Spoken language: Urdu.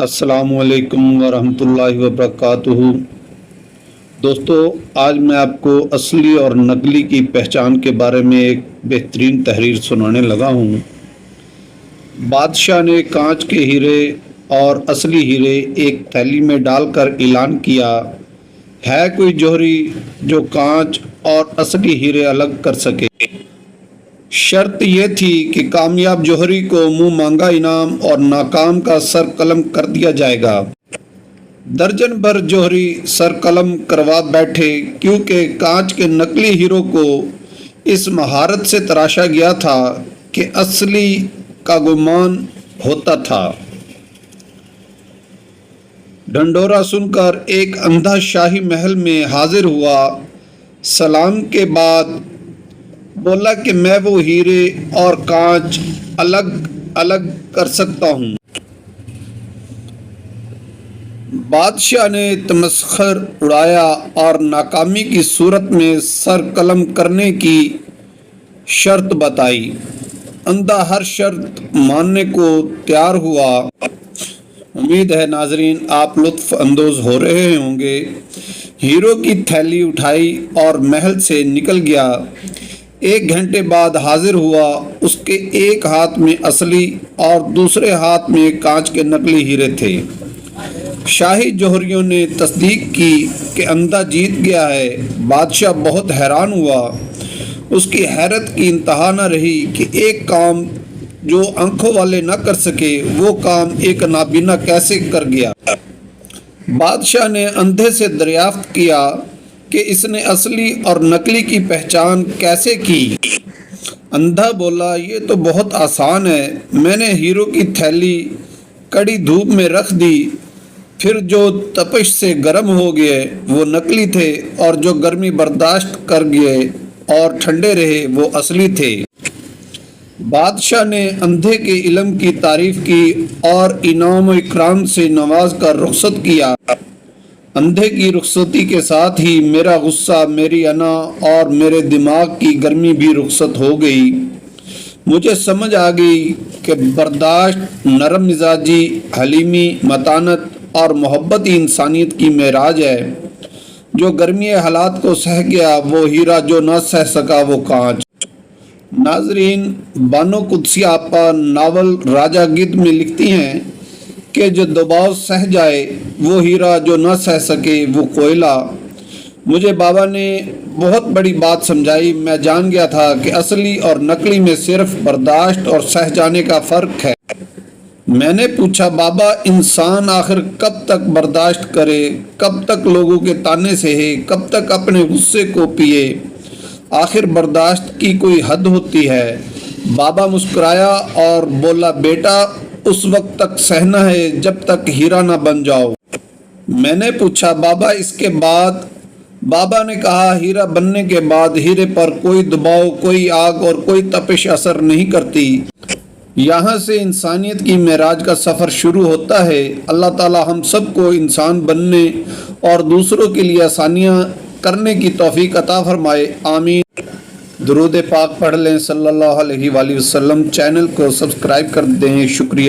السلام علیکم ورحمۃ اللہ وبرکاتہ۔ دوستو، آج میں آپ کو اصلی اور نقلی کی پہچان کے بارے میں ایک بہترین تحریر سنانے لگا ہوں۔ بادشاہ نے کانچ کے ہیرے اور اصلی ہیرے ایک تھیلی میں ڈال کر اعلان کیا، ہے کوئی جوہری جو کانچ اور اصلی ہیرے الگ کر سکے؟ شرط یہ تھی کہ کامیاب جوہری کو منہ مانگا انعام اور ناکام کا سر قلم کر دیا جائے گا۔ درجن بھر جوہری سر قلم کروا بیٹھے، کیونکہ کانچ کے نقلی ہیروں کو اس مہارت سے تراشا گیا تھا کہ اصلی کا گمان ہوتا تھا۔ ڈھنڈورا سن کر ایک اندھا شاہی محل میں حاضر ہوا، سلام کے بعد بولا کہ میں وہ ہیرے اور کانچ الگ الگ کر سکتا ہوں۔ بادشاہ نے تمسخر اڑایا اور ناکامی کی صورت میں سر قلم کرنے کی شرط بتائی۔ اندھا ہر شرط ماننے کو تیار ہوا۔ امید ہے ناظرین آپ لطف اندوز ہو رہے ہوں گے۔ ہیروں کی تھیلی اٹھائی اور محل سے نکل گیا۔ ایک گھنٹے بعد حاضر ہوا، اس کے ایک ہاتھ میں اصلی اور دوسرے ہاتھ میں کانچ کے نقلی ہیرے تھے۔ شاہی جوہریوں نے تصدیق کی کہ اندھا جیت گیا ہے۔ بادشاہ بہت حیران ہوا۔ اس کی حیرت کی انتہا نہ رہی کہ ایک کام جو آنکھوں والے نہ کر سکے وہ کام ایک نابینا کیسے کر گیا۔ بادشاہ نے اندھے سے دریافت کیا کہ اس نے اصلی اور نقلی کی پہچان کیسے کی۔ اندھا بولا، یہ تو بہت آسان ہے۔ میں نے ہیروں کی تھیلی کڑی دھوپ میں رکھ دی، پھر جو تپش سے گرم ہو گئے وہ نقلی تھے، اور جو گرمی برداشت کر گئے اور ٹھنڈے رہے وہ اصلی تھے۔ بادشاہ نے اندھے کے علم کی تعریف کی اور انعام و اکرام سے نواز کر رخصت کیا۔ اندھے کی رخصتی کے ساتھ ہی میرا غصہ، میری انا اور میرے دماغ کی گرمی بھی رخصت ہو گئی۔ مجھے سمجھ آ گئی کہ برداشت، نرم مزاجی، حلیمی، متانت اور محبت ہی انسانیت کی معراج ہے۔ جو گرمی حالات کو سہ گیا وہ ہیرا، جو نہ سہ سکا وہ کانچ۔ ناظرین، بانو قدسی آپا ناول راجہ گدھ میں لکھتی ہیں کہ جو دباؤ سہ جائے وہ ہیرا، جو نہ سہ سکے وہ کوئلہ۔ مجھے بابا نے بہت بڑی بات سمجھائی۔ میں جان گیا تھا کہ اصلی اور نقلی میں صرف برداشت اور سہ جانے کا فرق ہے۔ میں نے پوچھا، بابا انسان آخر کب تک برداشت کرے، کب تک لوگوں کے تانے سہے، کب تک اپنے غصے کو پیے؟ آخر برداشت کی کوئی حد ہوتی ہے۔ بابا مسکرایا اور بولا، بیٹا اس وقت تک سہنا ہے جب تک ہیرا نہ بن جاؤ۔ میں نے پوچھا، بابا اس کے بعد؟ بابا نے کہا، ہیرا بننے کے بعد ہیرے پر کوئی دباؤ، کوئی آگ اور کوئی تپش اثر نہیں کرتی۔ یہاں سے انسانیت کی معراج کا سفر شروع ہوتا ہے۔ اللہ تعالی ہم سب کو انسان بننے اور دوسروں کے لیے آسانیاں کرنے کی توفیق عطا فرمائے، آمین۔ درود پاک پڑھ لیں صلی اللہ علیہ وآلہ وسلم۔ چینل کو سبسکرائب کر دیں، شکریہ۔